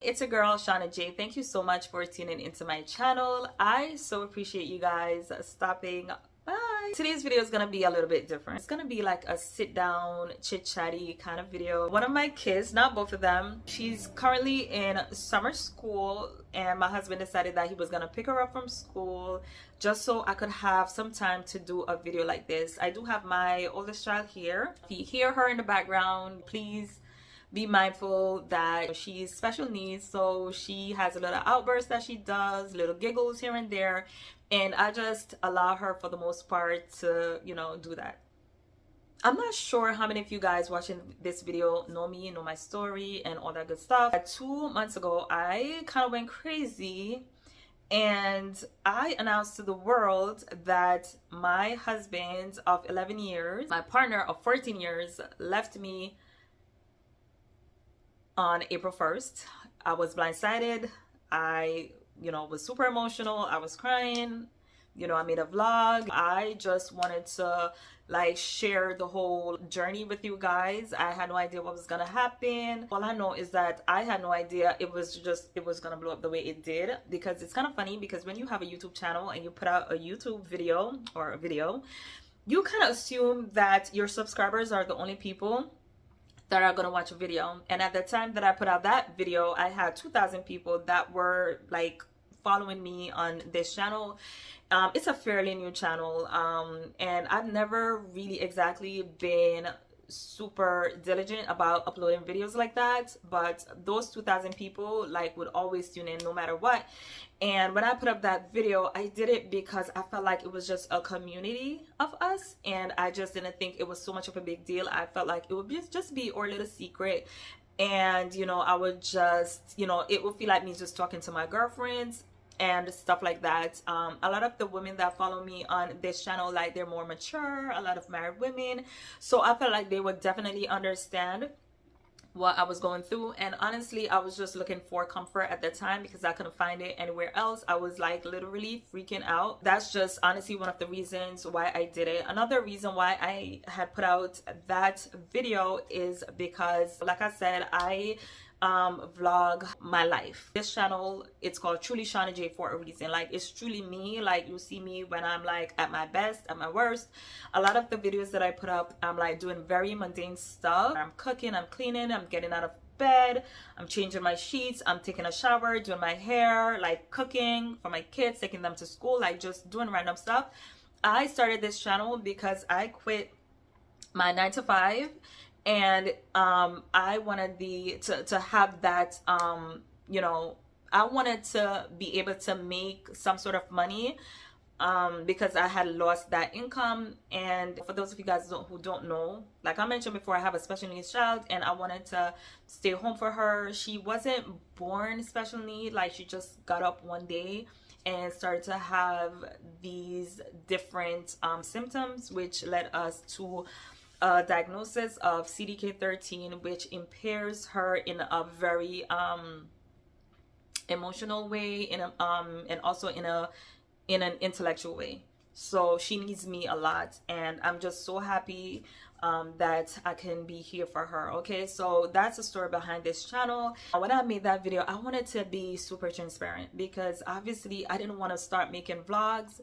it's a girl, Shauna J. Thank you so much for tuning into my channel. I so appreciate you guys stopping by. Today's video is gonna be a little bit different. It's gonna be like a sit down, chit chatty kind of video. One of my kids, not both of them, she's currently in summer school, and my husband decided that he was gonna pick her up from school just so I could have some time to do a video like this. I do have my oldest child here. If you hear her in the background, please be mindful that she's special needs, so she has a little outburst that she does, little giggles here and there, and I just allow her for the most part to, you know, do that. I'm not sure how many of you guys watching this video know me, know my story and all that good stuff. 2 months ago I kind of went crazy and I announced to the world that my husband of 11 years, my partner of 14 years, left me on April 1st. I was blindsided. I, was super emotional. I was crying. I made a vlog. I just wanted to like share the whole journey with you guys. I had no idea what was gonna happen. All I know is that I had no idea it was gonna blow up the way it did, because it's kind of funny, because when you have a YouTube channel and you put out a YouTube video or a video, you kind of assume that your subscribers are the only people that are gonna watch a video. And at the time that I put out that video, I had 2,000 people that were like following me on this channel. It's a fairly new channel, and I've never really exactly been super diligent about uploading videos like that, but those 2,000 people like would always tune in no matter what. And when I put up that video, I did it because I felt like it was just a community of us, and I just didn't think it was so much of a big deal. I felt like it would just be our little secret, and I would just, it would feel like me just talking to my girlfriends and stuff like that. A lot of the women that follow me on this channel, like, they're more mature, a lot of married women, so I felt like they would definitely understand what I was going through. And honestly, I was just looking for comfort at the time because I couldn't find it anywhere else. I was like literally freaking out. That's just honestly one of the reasons why I did it. Another reason why I had put out that video is because, like I said, I vlog my life. This channel, it's called Truly Shauna J for a reason. Like, it's truly me. Like, you see me when I'm like at my best, at my worst. A lot of the videos that I put up, I'm like doing very mundane stuff. I'm cooking, I'm cleaning, I'm getting out of bed, I'm changing my sheets, I'm taking a shower, doing my hair, like cooking for my kids, taking them to school, like just doing random stuff. I started this channel because I quit my 9-to-5, and I wanted to have that, I wanted to be able to make some sort of money, because I had lost that income. And for those of you guys who don't know, like I mentioned before, I have a special needs child, and I wanted to stay home for her. She wasn't born special need, like she just got up one day and started to have these different symptoms, which led us to a diagnosis of CDK13, which impairs her in a very emotional way, and also in an intellectual way. So she needs me a lot, and I'm just so happy that I can be here for her. Okay, so that's the story behind this channel. When I made that video, I wanted to be super transparent, because obviously I didn't want to start making vlogs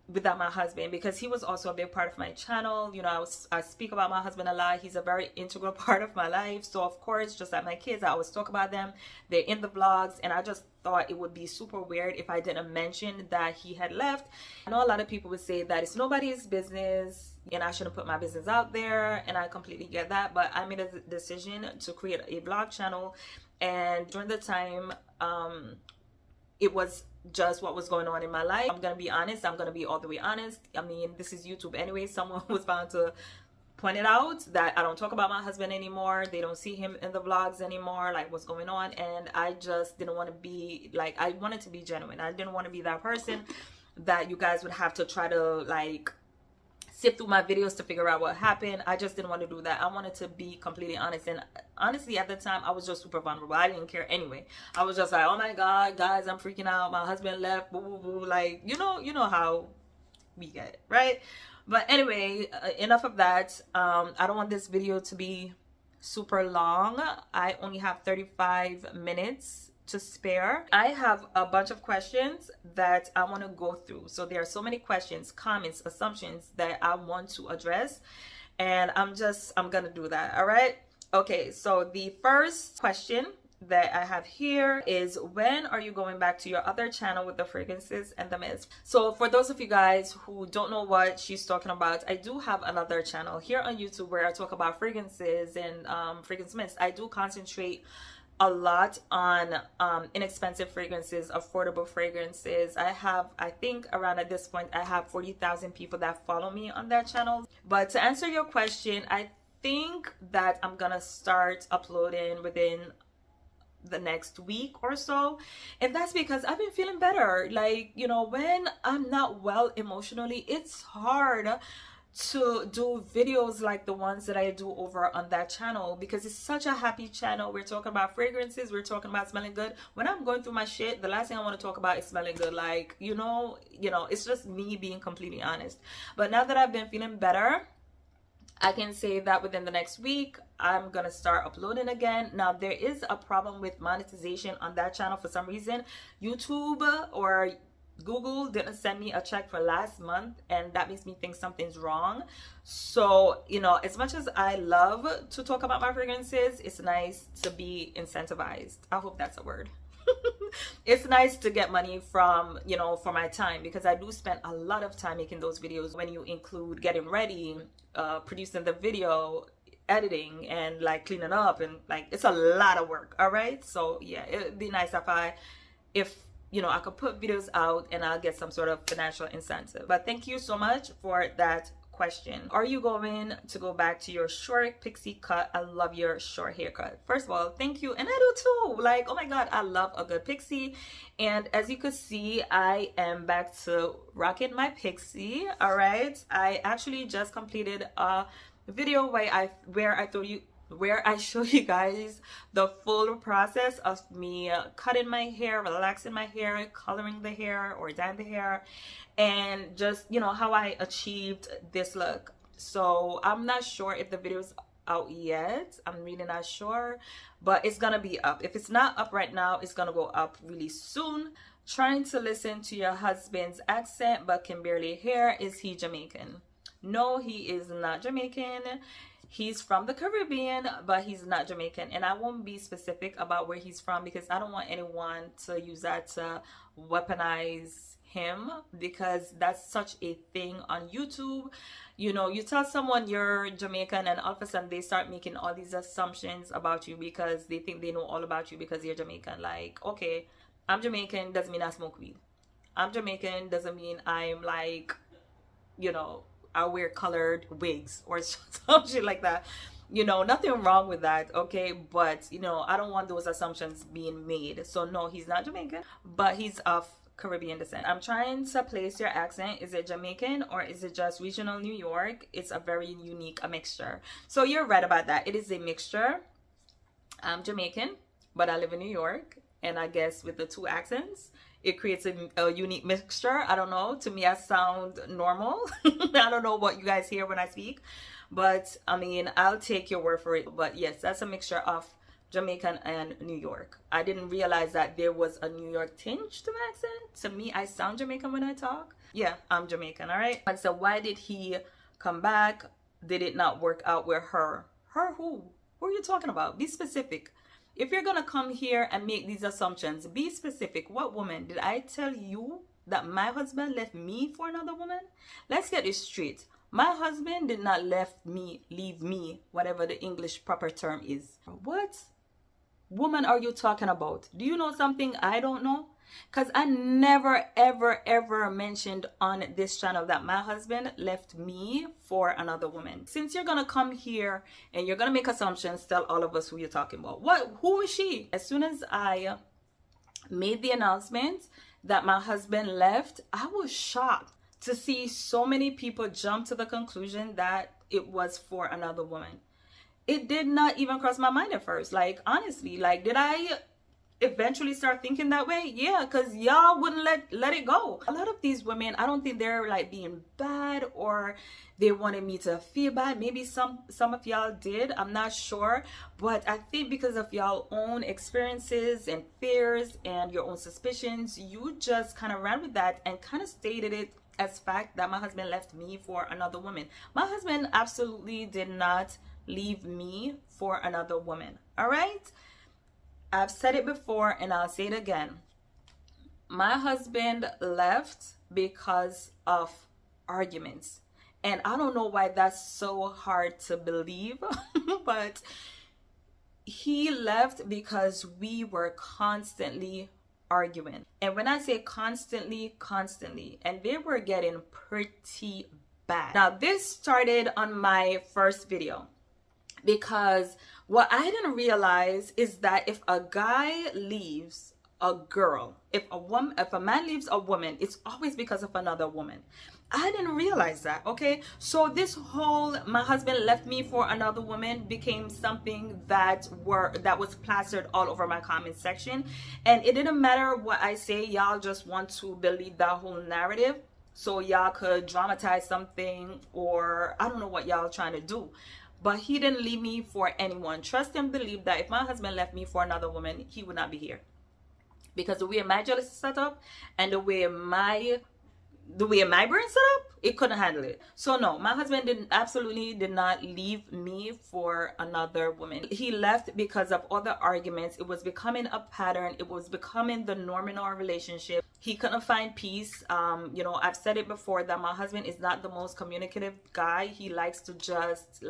without my husband, because he was also a big part of my channel. I speak about my husband a lot. He's a very integral part of my life. So of course, just like my kids, I always talk about them. They're in the vlogs, and I just thought it would be super weird if I didn't mention that he had left. I know a lot of people would say that it's nobody's business and I shouldn't put my business out there, and I completely get that, but I made a decision to create a vlog channel. And during the time, it was just what was going on in my life. I'm gonna be honest. I'm gonna be all the way honest. I mean, this is YouTube anyway. Someone was bound to point it out that I don't talk about my husband anymore. They don't see him in the vlogs anymore, like what's going on. And I just didn't want to be like, I wanted to be genuine. I didn't want to be that person that you guys would have to try to like sift through my videos to figure out what happened. I just didn't want to do that. I wanted to be completely honest. And honestly, at the time, I was just super vulnerable. I didn't care anyway. I was just like, oh my God, guys, I'm freaking out. My husband left, boo, boo, boo. Like, you know how we get, right? But anyway, enough of that. I don't want this video to be super long. I only have 35 minutes to spare. I have a bunch of questions that I want to go through. So there are so many questions, comments, assumptions that I want to address, and I'm gonna do that. All right. Okay, so the first question that I have here is, when are you going back to your other channel with the fragrances and the mist? So for those of you guys who don't know what she's talking about, I do have another channel here on YouTube where I talk about fragrances and fragrance mist. I do concentrate a lot on inexpensive fragrances, affordable fragrances. I think around at this point I have 40,000 people that follow me on that channel. But to answer your question, I think that I'm gonna start uploading within the next week or so, and that's because I've been feeling better. Like, you know, when I'm not well emotionally, it's hard to do videos like the ones that I do over on that channel, because it's such a happy channel. We're talking about fragrances, we're talking about smelling good. When I'm going through my shit, the last thing I want to talk about is smelling good. Like, you know, it's just me being completely honest. But now that I've been feeling better, I can say that within the next week, I'm gonna start uploading again. Now, there is a problem with monetization on that channel for some reason. YouTube or Google didn't send me a check for last month, and that makes me think something's wrong. So, you know, as much as I love to talk about my fragrances, it's nice to be incentivized. I hope that's a word. It's nice to get money from, you know, for my time, because I do spend a lot of time making those videos. When you include getting ready, producing the video, editing, and like cleaning up, and like, it's a lot of work. All right, so yeah, it'd be nice if you know, I could put videos out and I'll get some sort of financial incentive. But thank you so much for that question. Are you going to go back to your short pixie cut? I love your short haircut. First of all, thank you. And I do too. Like, oh my god, I love a good pixie. And as you could see, I am back to rocking my pixie. All right, I actually just completed a video where I show you guys the full process of me cutting my hair, relaxing my hair, coloring the hair or dyeing the hair, and just, you know, how I achieved this look. So I'm not sure if the video's out yet. I'm really not sure, but it's gonna be up. If it's not up right now, it's gonna go up really soon. Trying to listen to your husband's accent but can barely hear. Is he Jamaican? No, he is not Jamaican. He's from the Caribbean, but he's not Jamaican. And I won't be specific about where he's from, because I don't want anyone to use that to weaponize him, because that's such a thing on YouTube. You know, you tell someone you're Jamaican and all of a sudden they start making all these assumptions about you because they think they know all about you because you're Jamaican. Like, okay, I'm Jamaican doesn't mean I smoke weed. I'm Jamaican doesn't mean I'm like, you know, I wear colored wigs or some shit like that. You know, nothing wrong with that, okay? But, you know, I don't want those assumptions being made. So no, he's not Jamaican, but he's of Caribbean descent. I'm trying to place your accent. Is it Jamaican or is it just regional New York? It's a very unique mixture. So you're right about that. It is a mixture. I'm Jamaican, but I live in New York. And I guess with the two accents, it creates a unique mixture. I don't know. To me, I sound normal. I don't know what you guys hear when I speak. But, I mean, I'll take your word for it. But, yes, that's a mixture of Jamaican and New York. I didn't realize that there was a New York tinge to my accent. To me, I sound Jamaican when I talk. Yeah, I'm Jamaican, all right? And so why did he come back? Did it not work out with her? Her who? Who are you talking about? Be specific. If you're gonna come here and make these assumptions, be specific. What woman? Did I tell you that my husband left me for another woman? Let's get this straight. My husband did not leave me, whatever the English proper term is. What woman are you talking about? Do you know something I don't know? Because I never, ever, ever mentioned on this channel that my husband left me for another woman. Since you're going to come here and you're going to make assumptions, tell all of us who you're talking about. Who is she? As soon as I made the announcement that my husband left, I was shocked to see so many people jump to the conclusion that it was for another woman. It did not even cross my mind at first. Like, honestly, like, did I eventually start thinking that way? Yeah, because y'all wouldn't let it go. A lot of these women, I don't think they're like being bad or they wanted me to feel bad. Maybe some of y'all did, I'm not sure, but I think because of y'all own experiences and fears and your own suspicions, you just kind of ran with that and kind of stated it as fact that my husband left me for another woman. My husband absolutely did not leave me for another woman. All right, I've said it before and I'll say it again. My husband left because of arguments. And I don't know why that's so hard to believe, but he left because we were constantly arguing. And when I say constantly, and they were getting pretty bad. Now, this started on my first video, because what I didn't realize is that if a guy leaves a girl, if a man leaves a woman, it's always because of another woman. I didn't realize that. Okay, so this whole my husband left me for another woman became something that was plastered all over my comment section, and it didn't matter what I say, y'all just want to believe that whole narrative so y'all could dramatize something, or I don't know what y'all trying to do. But he didn't leave me for anyone. Trust and believe that if my husband left me for another woman, he would not be here. Because the way my jealousy is set up and the way my brain set up, it couldn't handle it. So no, my husband absolutely did not leave me for another woman. He left because of other arguments. It was becoming a pattern. It was becoming the norm in our relationship. He couldn't find peace. You know, I've said it before that my husband is not the most communicative guy. He likes to just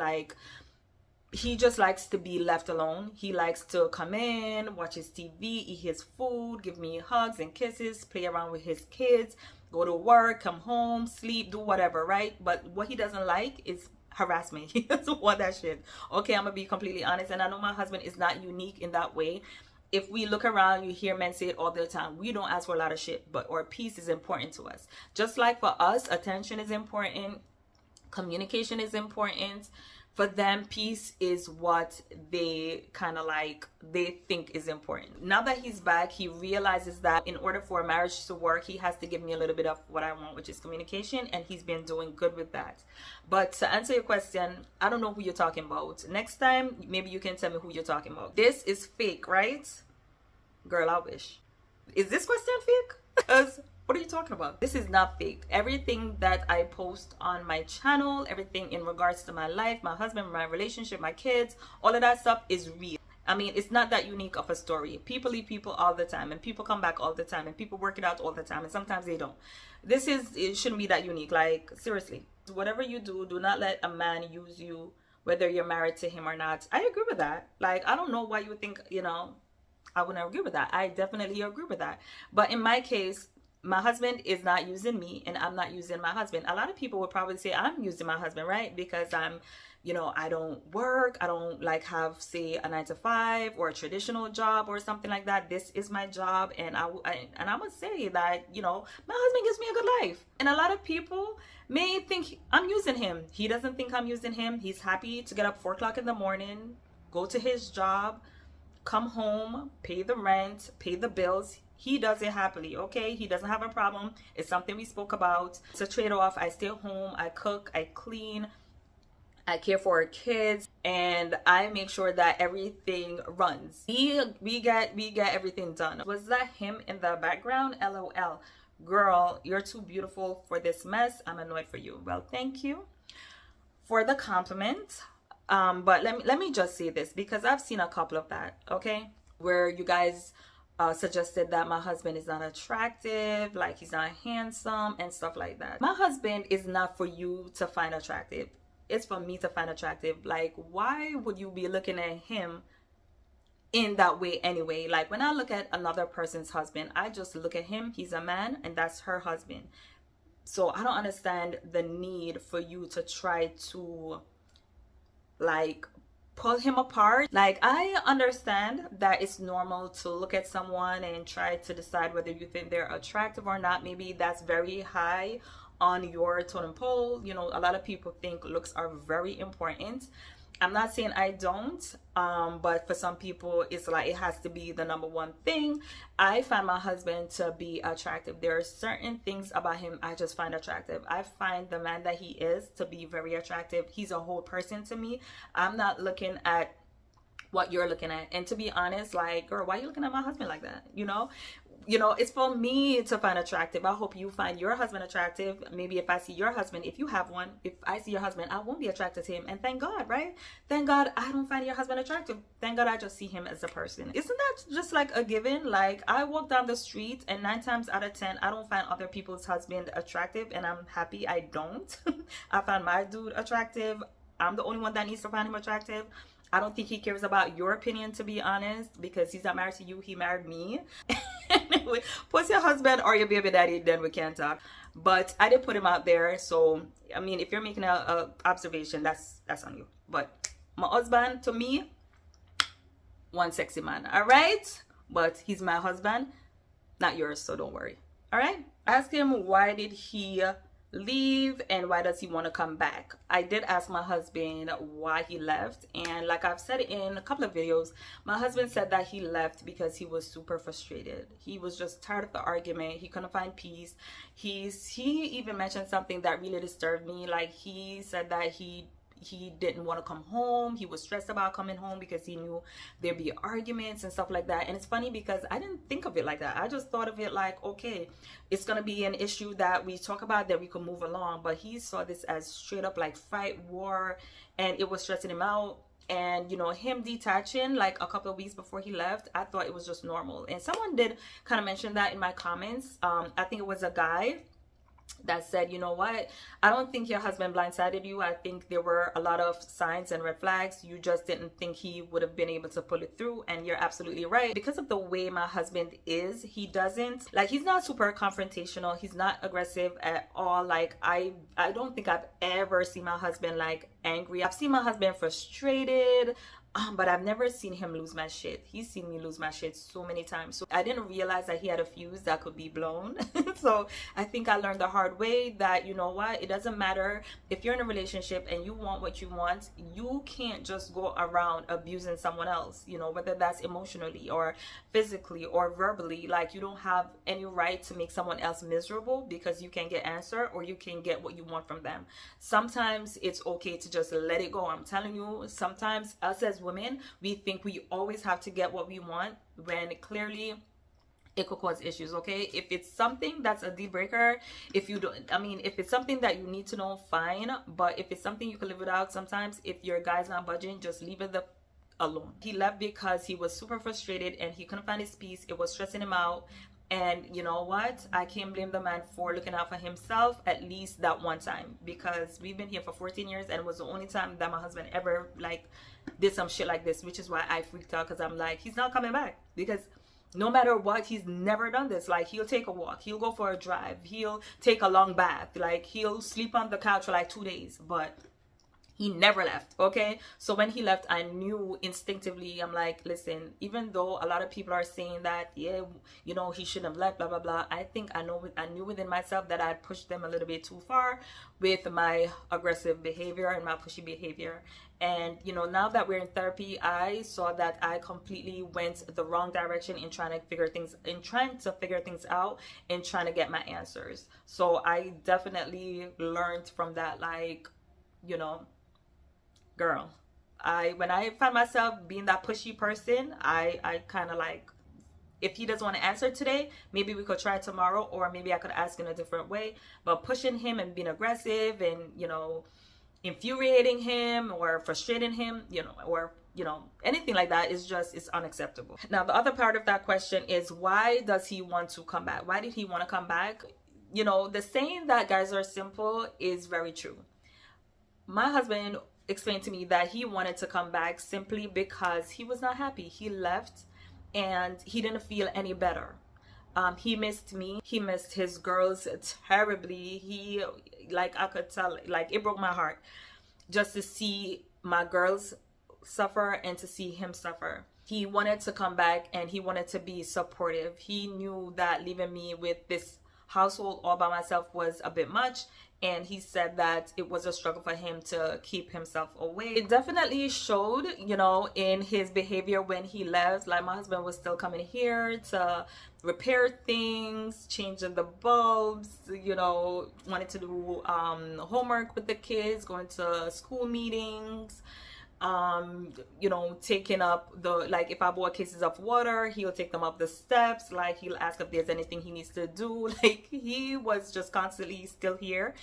likes to be left alone. He likes to come in, watch his TV, eat his food, give me hugs and kisses, play around with his kids, go to work, come home, sleep, do whatever, right? But what he doesn't like is harassment. He doesn't want that shit. Okay, I'm gonna be completely honest, and I know my husband is not unique in that way. If we look around, you hear men say it all the time. We don't ask for a lot of shit, but our peace is important to us. Just like for us, attention is important, communication is important. For them, peace is what they they think is important. Now that he's back, he realizes that in order for a marriage to work, he has to give me a little bit of what I want, which is communication, and he's been doing good with that. But to answer your question, I don't know who you're talking about. Next time, maybe you can tell me who you're talking about. This is fake, right? Girl, I wish. Is this question fake? Because what are you talking about? This is not fake. Everything that I post on my channel, everything in regards to my life, my husband, my relationship, my kids, all of that stuff is real. I mean, it's not that unique of a story. People leave people all the time, and people come back all the time, and people work it out all the time, and sometimes they don't. It shouldn't be that unique. Like, seriously, whatever you do, do not let a man use you, whether you're married to him or not. I agree with that. Like, I don't know why you would think, you know, I wouldn't agree with that. I definitely agree with that. But in my case, my husband is not using me and I'm not using my husband. A lot of people would probably say I'm using my husband, right? Because I'm, you know, I don't work. I don't like have, say, a 9-to-5 or a traditional job or something like that. This is my job. And I would say that, you know, my husband gives me a good life. And a lot of people may think I'm using him. He doesn't think I'm using him. He's happy to get up 4 o'clock in the morning, go to his job, come home, pay the rent, pay the bills. He does it happily, okay? He doesn't have a problem. It's something we spoke about. It's a trade-off. I stay home, I cook, I clean, I care for our kids, and I make sure that everything runs. We get everything done. Was that him in the background? LOL. Girl, you're too beautiful for this mess. I'm annoyed for you. Well, thank you for the compliment. But let me just say this, because I've seen a couple of that, okay? Where you guys suggested that my husband is not attractive, like he's not handsome and stuff like that. My husband is not for you to find attractive. It's for me to find attractive. Like, why would you be looking at him in that way anyway? Like, when I look at another person's husband, I just look at him. He's a man and that's her husband. So I don't understand the need for you to try to like pull him apart. Like, I understand that it's normal to look at someone and try to decide whether you think they're attractive or not. Maybe that's very high on your totem pole. You know, a lot of people think looks are very important. I'm not saying I don't, but for some people, it's like it has to be the number one thing. I find my husband to be attractive. There are certain things about him I just find attractive. I find the man that he is to be very attractive. He's a whole person to me. I'm not looking at what you're looking at. And to be honest, like, girl, why are you looking at my husband like that? It's for me to find attractive. I hope you find your husband attractive. Maybe if I see your husband, if you have one, if I see your husband, I won't be attracted to him. And thank God, right? Thank God I don't find your husband attractive. Thank God I just see him as a person. Isn't that just like a given? Like, I walk down the street and 9 times out of 10, I don't find other people's husband attractive, and I'm happy I don't. I find my dude attractive. I'm the only one that needs to find him attractive. I don't think he cares about your opinion, to be honest, because he's not married to you. He married me. Anyway, post your husband or your baby daddy, then we can talk. But I did put him out there. So, I mean, if you're making a observation, that's on you. But my husband, to me, one sexy man. All right? But he's my husband, not yours. So don't worry. All right? Ask him, why did he leave and why does he want to come back? I did ask my husband why he left, and like I've said in a couple of videos, my husband said that he left because he was super frustrated. He was just tired of the argument. He couldn't find peace. He even mentioned something that really disturbed me. Like, he said that he didn't want to come home. He was stressed about coming home because he knew there'd be arguments and stuff like that. And it's funny because I didn't think of it like that. I just thought of it like, okay, it's gonna be an issue that we talk about, that we can move along. But he saw this as straight up like fight, war, and it was stressing him out. And him detaching like a couple of weeks before he left, I thought it was just normal. And someone did kind of mention that in my comments. I think it was a guy that said, you know what, I don't think your husband blindsided you. I think there were a lot of signs and red flags. You just didn't think he would have been able to pull it through. And you're absolutely right. Because of the way my husband is, he's not super confrontational. He's not aggressive at all. Like, I don't think I've ever seen my husband like angry. I've seen my husband frustrated, but I've never seen him lose my shit. He's seen me lose my shit so many times. So I didn't realize that he had a fuse that could be blown. So I think I learned the hard way that, you know what, it doesn't matter if you're in a relationship and you want what you want, you can't just go around abusing someone else, whether that's emotionally or physically or verbally. Like, you don't have any right to make someone else miserable because you can get answer or you can get what you want from them. Sometimes it's okay to just let it go. I'm telling you, sometimes us as women, we think we always have to get what we want, when clearly it could cause issues. Okay, if it's something that's a deal breaker, if it's something that you need to know, fine. But if it's something you can live without, sometimes if your guy's not budging, just leave it alone. He left because he was super frustrated and he couldn't find his peace. It was stressing him out. And you know what? I can't blame the man for looking out for himself, at least that one time, because we've been here for 14 years and it was the only time that my husband ever like did some shit like this, which is why I freaked out, because I'm like, he's not coming back. Because no matter what, he's never done this. Like, he'll take a walk, he'll go for a drive, he'll take a long bath, like he'll sleep on the couch for like 2 days, but he never left. Okay, so when he left, I knew instinctively, I'm like, listen, even though a lot of people are saying that, yeah, he shouldn't have left, blah blah blah, I think I knew within myself that I pushed them a little bit too far with my aggressive behavior and my pushy behavior. And now that we're in therapy, I saw that I completely went the wrong direction in trying to figure things out and trying to get my answers. So I definitely learned from that, like, girl, when I find myself being that pushy person, I kind of like, if he doesn't want to answer today, maybe we could try tomorrow, or maybe I could ask in a different way. But pushing him and being aggressive and infuriating him or frustrating him, or anything like that is unacceptable. Now, the other part of that question is, why does he want to come back? Why did he want to come back? The saying that guys are simple is very true. My husband explained to me that he wanted to come back simply because he was not happy. He left and he didn't feel any better. He missed me. He missed his girls terribly. I could tell, like, it broke my heart just to see my girls suffer and to see him suffer. He wanted to come back and he wanted to be supportive. He knew that leaving me with this household all by myself was a bit much, and he said that it was a struggle for him to keep himself away. It definitely showed, you know, in his behavior when he left. Like, my husband was still coming here to repair things, changing the bulbs, you know, wanted to do homework with the kids, going to school meetings, you know, taking up the, like, if I bought cases of water, he'll take them up the steps. Like, he'll ask if there's anything he needs to do. Like, he was just constantly still here.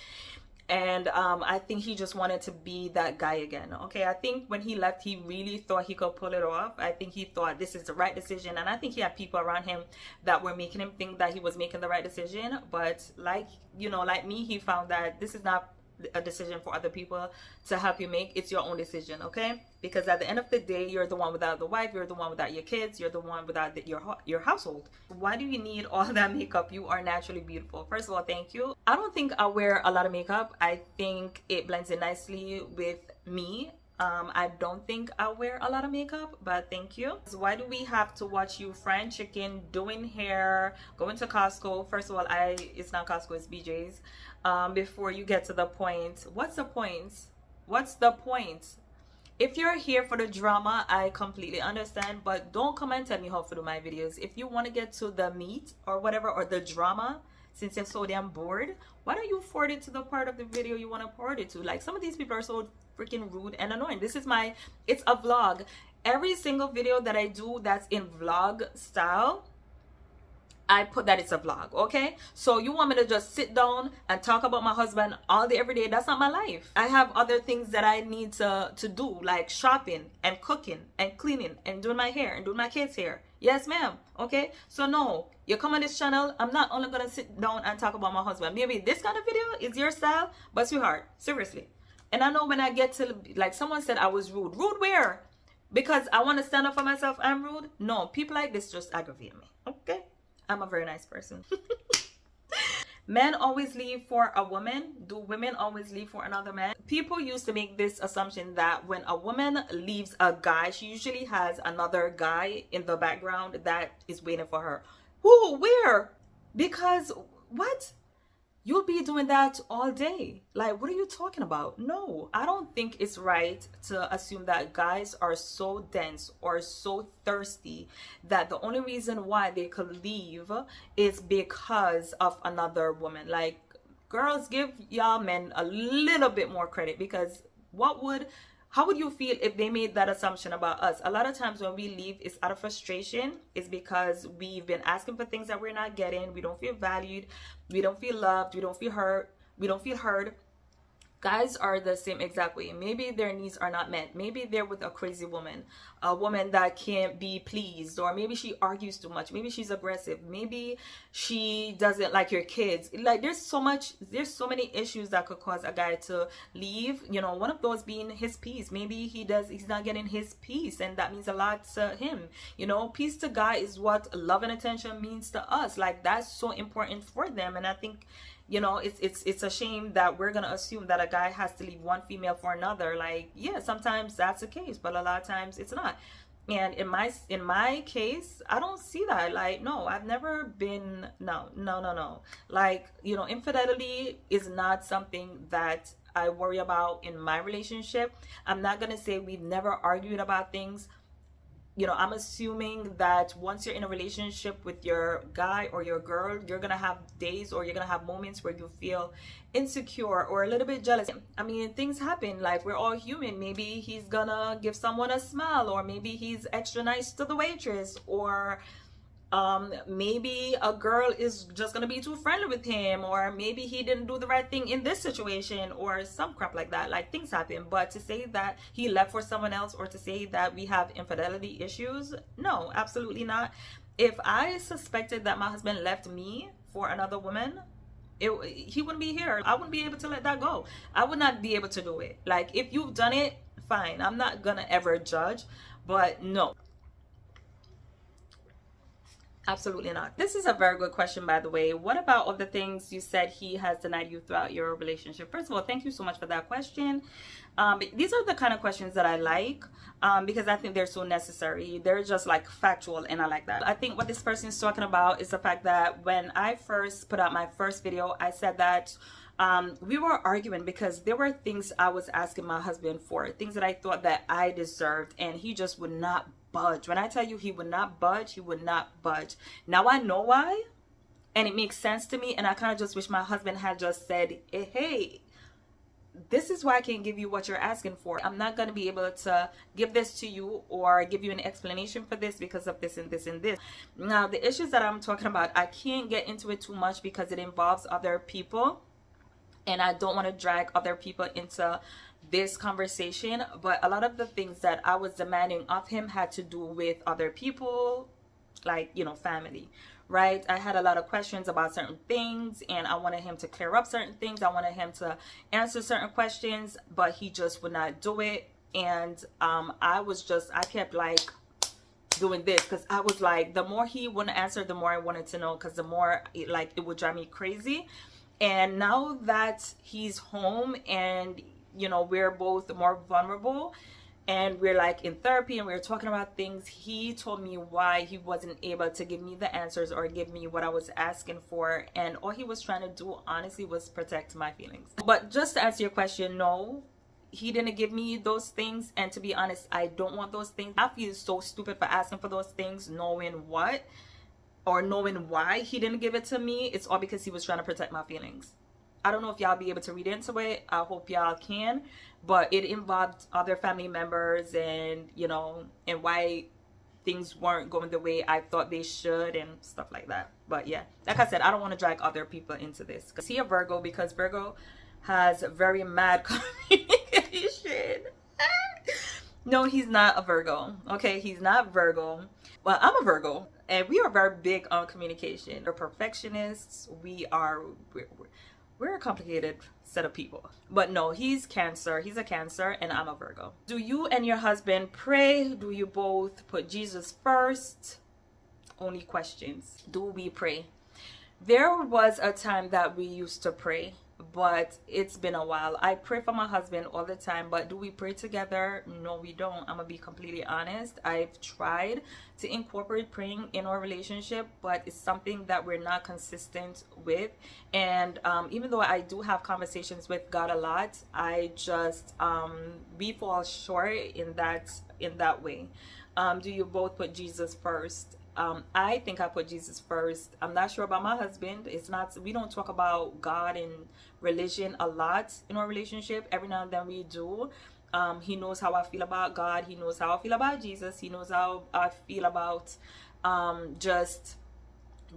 And I think he just wanted to be that guy again. Okay, I think when he left, he really thought he could pull it off. I think he thought this is the right decision, and I think he had people around him that were making him think that he was making the right decision. But, like, you know, like me, he found that this is not a decision for other people to help you make. It's your own decision, okay? Because at the end of the day, you're the one without the wife, you're the one without your kids, you're the one without your household. Why do you need all that makeup? You are naturally beautiful. First of all, thank you. I don't think I wear a lot of makeup. I think it blends in nicely with me. I don't think I wear a lot of makeup, but thank you. So why do we have to watch you frying chicken, doing hair, going to Costco? First of all, it's not Costco, it's BJ's. Before you get to the point, what's the point? What's the point? If you're here for the drama, I completely understand, but don't come and tell me how to do my videos. If you want to get to the meat or whatever, or the drama, since you're so damn bored, why don't you forward it to the part of the video you want to forward it to? Like, some of these people are so freaking rude and annoying. This is it's a vlog. Every single video that I do that's in vlog style, I put that it's a vlog, okay? So you want me to just sit down and talk about my husband all day, every day? That's not my life. I have other things that I need to do, like shopping and cooking and cleaning and doing my hair and doing my kids' hair. Yes, ma'am. Okay? So no, you come on this channel, I'm not only gonna sit down and talk about my husband. Maybe this kind of video is your style, but sweetheart, seriously. And I know when I get to, like, someone said I was rude. Rude where? Because I want to stand up for myself, I'm rude? No, people like this just aggravate me, okay? I'm a very nice person. Men always leave for a woman. Do women always leave for another man? People used to make this assumption that when a woman leaves a guy, she usually has another guy in the background that is waiting for her. Who? Where? Because what? You'll be doing that all day. Like, what are you talking about? No, I don't think it's right to assume that guys are so dense or so thirsty that the only reason why they could leave is because of another woman. Like, girls, give y'all men a little bit more credit, because how would you feel if they made that assumption about us? A lot of times when we leave, it's out of frustration. It's because we've been asking for things that we're not getting. We don't feel valued. We don't feel loved. We don't feel hurt. We don't feel heard. Guys are the same exact way. Maybe their needs are not met. Maybe they're with a crazy woman, a woman that can't be pleased, or maybe she argues too much. Maybe she's aggressive. Maybe she doesn't like your kids. Like, there's so many issues that could cause a guy to leave. You know, one of those being his peace. Maybe he's not getting his peace, and that means a lot to him. You know, peace to guy is what love and attention means to us. Like, that's so important for them. And I think, you know, it's a shame that we're gonna assume that a guy has to leave one female for another. Like, yeah, sometimes that's the case, but a lot of times it's not. And in my case, I don't see that. Like, no, I've never been, no. Like, you know, infidelity is not something that I worry about in my relationship. I'm not gonna say we've never argued about things. You know, I'm assuming that once you're in a relationship with your guy or your girl, you're gonna have days or you're gonna have moments where you feel insecure or a little bit jealous. I mean, things happen. Like, we're all human. Maybe he's gonna give someone a smile, or maybe he's extra nice to the waitress, or maybe a girl is just gonna be too friendly with him, or maybe he didn't do the right thing in this situation, or some crap like that. Like, things happen. But to say that he left for someone else, or to say that we have infidelity issues, no, absolutely not. If I suspected that my husband left me for another woman, he wouldn't be here. I wouldn't be able to let that go. I would not be able to do it. Like, if you've done it, fine, I'm not gonna ever judge, but no. Absolutely not. This is a very good question, by the way. What about all the things you said he has denied you throughout your relationship? First of all, thank you so much for that question. These are the kind of questions that I like, because I think they're so necessary. They're just like factual, and I like that. I think what this person is talking about is the fact that when I first put out my first video, I said that we were arguing because there were things I was asking my husband for, things that I thought that I deserved, and he just would not budge. When I tell you he would not budge, he would not budge. Now I know why, and it makes sense to me, and I kind of just wish my husband had just said, hey, this is why I can't give you what you're asking for. I'm not going to be able to give this to you or give you an explanation for this because of this and this and this. Now, the issues that I'm talking about, I can't get into it too much because it involves other people, and I don't want to drag other people into this conversation. But a lot of the things that I was demanding of him had to do with other people, like, you know, family, right? I had a lot of questions about certain things, and I wanted him to clear up certain things. I wanted him to answer certain questions, but he just would not do it. And I kept like doing this because I was like, the more he wouldn't answer, the more I wanted to know, because the more it would drive me crazy. And now that he's home and, you know, we're both more vulnerable and we're like in therapy and we're talking about things, he told me why he wasn't able to give me the answers or give me what I was asking for. And all he was trying to do, honestly, was protect my feelings. But just to answer your question, no, he didn't give me those things. And to be honest, I don't want those things. I feel so stupid for asking for those things, knowing what or knowing why he didn't give it to me. It's all because he was trying to protect my feelings. I don't know if y'all be able to read into it. I hope y'all can. But it involved other family members and, you know, and why things weren't going the way I thought they should and stuff like that. But yeah, like I said, I don't want to drag other people into this. Because he a Virgo, because Virgo has very mad communication. No, he's not a Virgo. Okay, he's not Virgo. Well, I'm a Virgo, and we are very big on communication. We're perfectionists. We're a complicated set of people. But no, he's Cancer. He's a Cancer, and I'm a Virgo. Do you and your husband pray? Do you both put Jesus first? Only questions. Do we pray? There was a time that we used to pray, but it's been a while. I pray for my husband all the time, but do we pray together? No, we don't. I'm gonna be completely honest. I've tried to incorporate praying in our relationship, but it's something that we're not consistent with. And even though I do have conversations with God a lot, I just we fall short in that way. Do you both put Jesus first? I think I put Jesus first. I'm not sure about my husband. We don't talk about God and religion a lot in our relationship. Every now and then we do. He knows how I feel about God. He knows how I feel about Jesus. He knows how I feel about just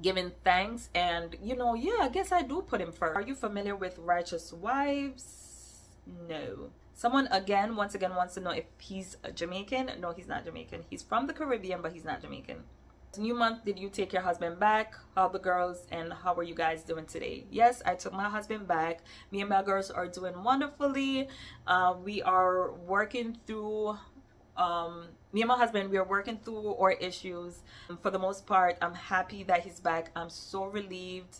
giving thanks. And, you know, yeah, I guess I do put him first. Are you familiar with Righteous Wives? No. Someone once again wants to know if he's Jamaican. No, he's not Jamaican. He's from the Caribbean, but he's not Jamaican. New month, did you take your husband back? How are the girls and how are you guys doing today? Yes, I took my husband back. Me and my girls are doing wonderfully. We are working through me and my husband, we are working through our issues. For the most part, I'm happy that he's back. I'm so relieved.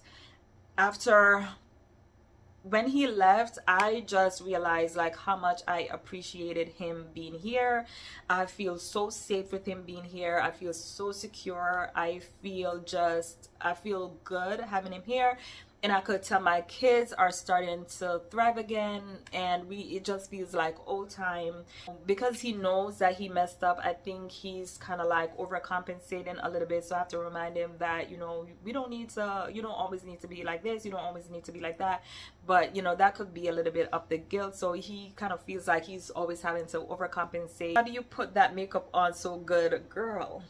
When he left, I just realized like how much I appreciated him being here. I feel so safe with him being here. I feel so secure. I feel good having him here. And I could tell my kids are starting to thrive again, and it just feels like old time. Because he knows that he messed up, I think he's kind of like overcompensating a little bit. So I have to remind him that, you know, you don't always need to be like this, you don't always need to be like that. But, you know, that could be a little bit of the guilt. So he kind of feels like he's always having to overcompensate. How do you put that makeup on so good, girl?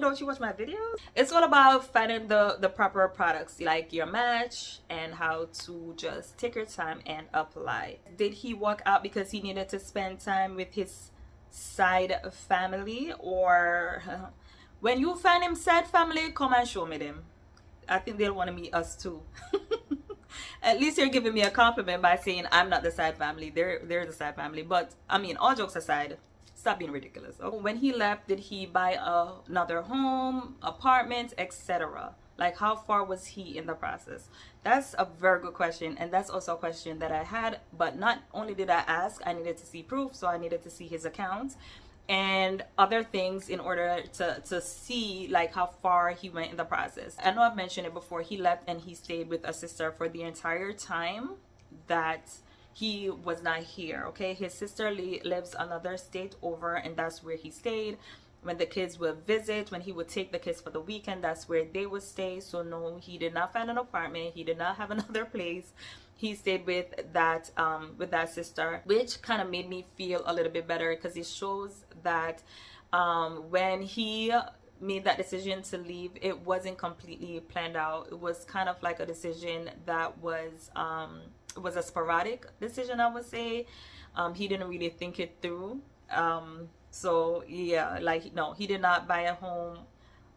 Don't you watch my videos? It's all about finding the proper products, like your match, and how to just take your time and apply. Did he walk out because he needed to spend time with his side family? Or when you find him side family, come and show me them. I think they'll want to meet us too. At least you're giving me a compliment by saying I'm not the side family. They're the side family. But I mean, all jokes aside, stop being ridiculous. Okay? When he left, did he buy another home, apartment, etc.? Like, how far was he in the process? That's a very good question, and that's also a question that I had. But not only did I ask, I needed to see proof, so I needed to see his account and other things in order to see like how far he went in the process. I know I've mentioned it before. He left and he stayed with a sister for the entire time that he was not here. Okay, his sister lives another state over, and that's where he stayed. When the kids would visit, when he would take the kids for the weekend, that's where they would stay. So no, he did not find an apartment. He did not have another place. He stayed with that sister, which kind of made me feel a little bit better, because it shows that when he made that decision to leave, it wasn't completely planned out. It was kind of like a decision that was a sporadic decision, I would say. He didn't really think it through. So yeah, like, no, he did not buy a home,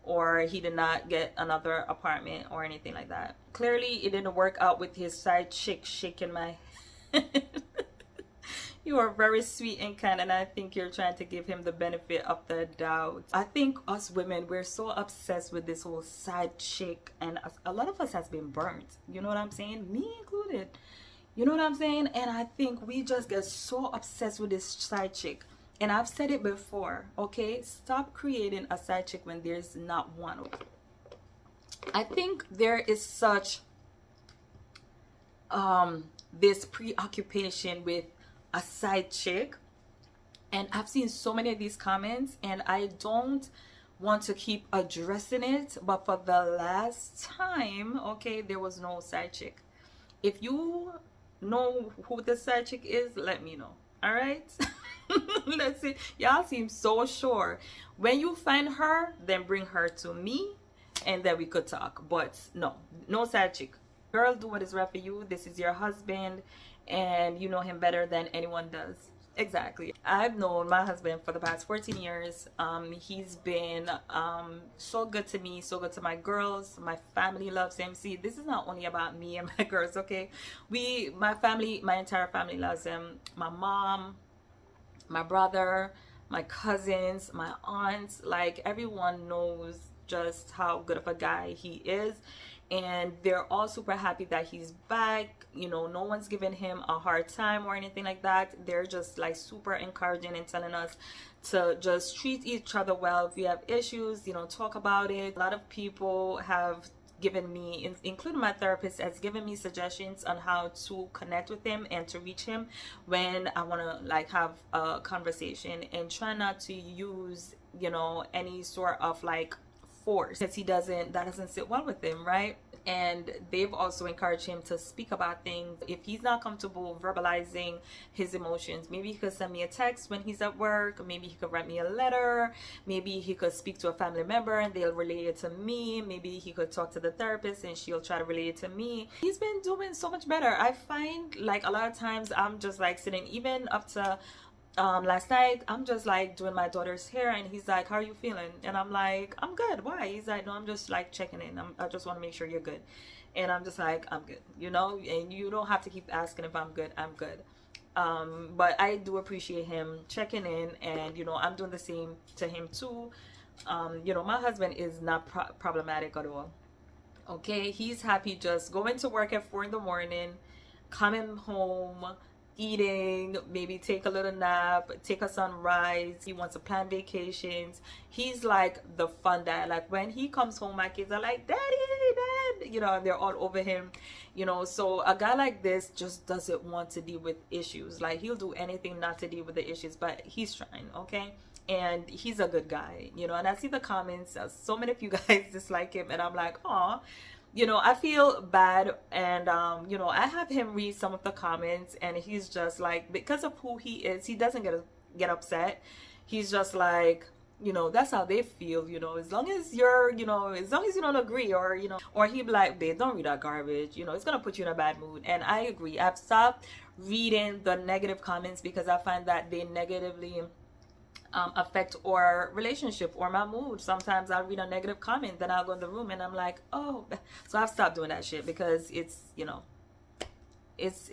or he did not get another apartment or anything like that. Clearly it didn't work out with his side chick shaking my head. You are very sweet and kind, and I think you're trying to give him the benefit of the doubt. I think us women, we're so obsessed with this whole side chick, and a lot of us has been burnt, you know what I'm saying, me included, you know what I'm saying. And I think we just get so obsessed with this side chick. And I've said it before, okay? Stop creating a side chick when there's not one. I think there is such this preoccupation with a side chick. And I've seen so many of these comments, and I don't want to keep addressing it. But for the last time, okay, there was no side chick. If you know who the side chick is, let me know. All right? Let's see. Y'all seem so sure. When you find her, then bring her to me, and then we could talk. But no side chick. Girl, do what is right for you. This is your husband, and you know him better than anyone does. Exactly. I've known my husband for the past 14 years. He's been so good to me, so good to my girls. My family loves him. See, this is not only about me and my girls, okay? My entire family loves him. My mom, my brother, my cousins, my aunts, like, everyone knows just how good of a guy he is, and they're all super happy that he's back. You know, no one's giving him a hard time or anything like that. They're just like super encouraging and telling us to just treat each other well. If we have issues, you know, talk about it. A lot of people have given me, including my therapist, has given me suggestions on how to connect with him and to reach him when I want to like have a conversation, and try not to use, you know, any sort of like force, because that doesn't sit well with him, right? And they've also encouraged him to speak about things. If he's not comfortable verbalizing his emotions, maybe he could send me a text when he's at work. Maybe he could write me a letter. Maybe he could speak to a family member and they'll relate it to me. Maybe he could talk to the therapist and she'll try to relate it to me. He's been doing so much better. I find like a lot of times I'm just like sitting, even up to last night, I'm just like doing my daughter's hair, and he's like, how are you feeling? And I'm like, I'm good. Why? He's like, no, I'm just like checking in. I just want to make sure you're good. And I'm just like, I'm good, you know, and you don't have to keep asking if I'm good. I'm good. But I do appreciate him checking in, and you know, I'm doing the same to him too. You know, my husband is not problematic at all. Okay, he's happy just going to work at 4 in the morning, coming home, eating, maybe take a little nap, take a sunrise. He wants to plan vacations. He's like the fun dad. Like when he comes home, my kids are like, daddy, dad, you know, and they're all over him, you know. So a guy like this just doesn't want to deal with issues. Like he'll do anything not to deal with the issues, but he's trying, okay? And he's a good guy, you know. And I see the comments, so many of you guys dislike him, and I'm like, aw. You know, I feel bad, and you know, I have him read some of the comments, and he's just like, because of who he is, he doesn't get upset. He's just like, you know, that's how they feel, you know, as long as you're, you know, as long as you don't agree, or you know, or he'd be like, babe, don't read that garbage, you know, it's gonna put you in a bad mood. And I agree. I've stopped reading the negative comments because I find that they negatively affect our relationship or my mood. Sometimes I'll read a negative comment, then I'll go in the room and I'm like, oh. So I've stopped doing that shit because it's, you know, it's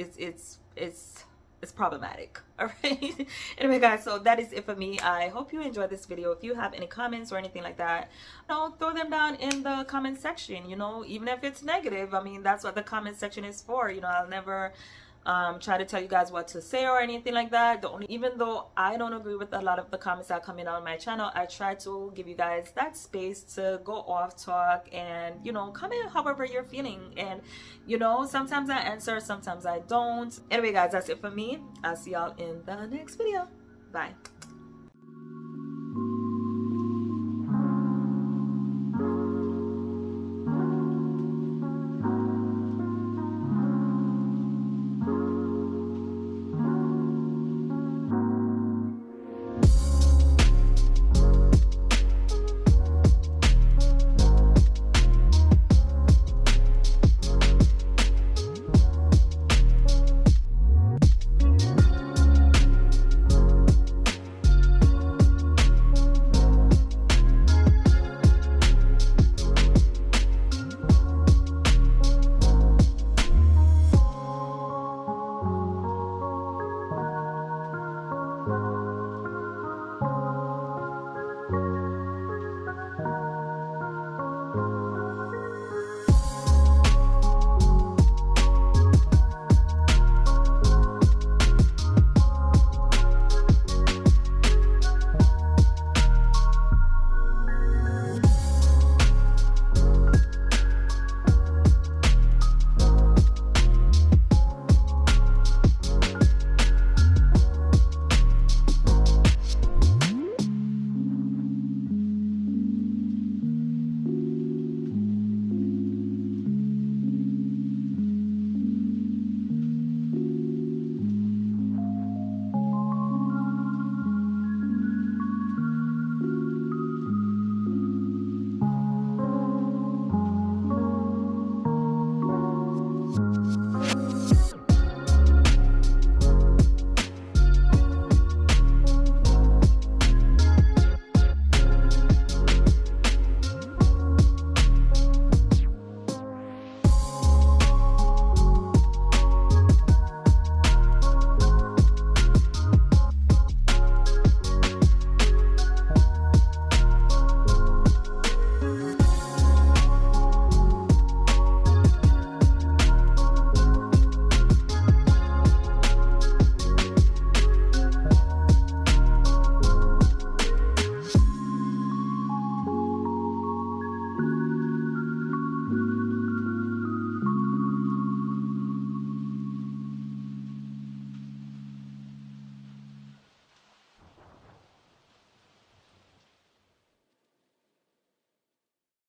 it's problematic. All right. Anyway, guys, so that is it for me. I hope you enjoyed this video. If you have any comments or anything like that, throw them down in the comment section. Even if it's negative, I mean, that's what the comment section is for. I'll never try to tell you guys what to say or anything like that. Even though I don't agree with a lot of the comments that come in on my channel, I try to give you guys that space to go off, talk, and comment however you're feeling. And sometimes I answer, sometimes I don't. Anyway, guys, that's it for me. I'll see y'all in the next video. Bye.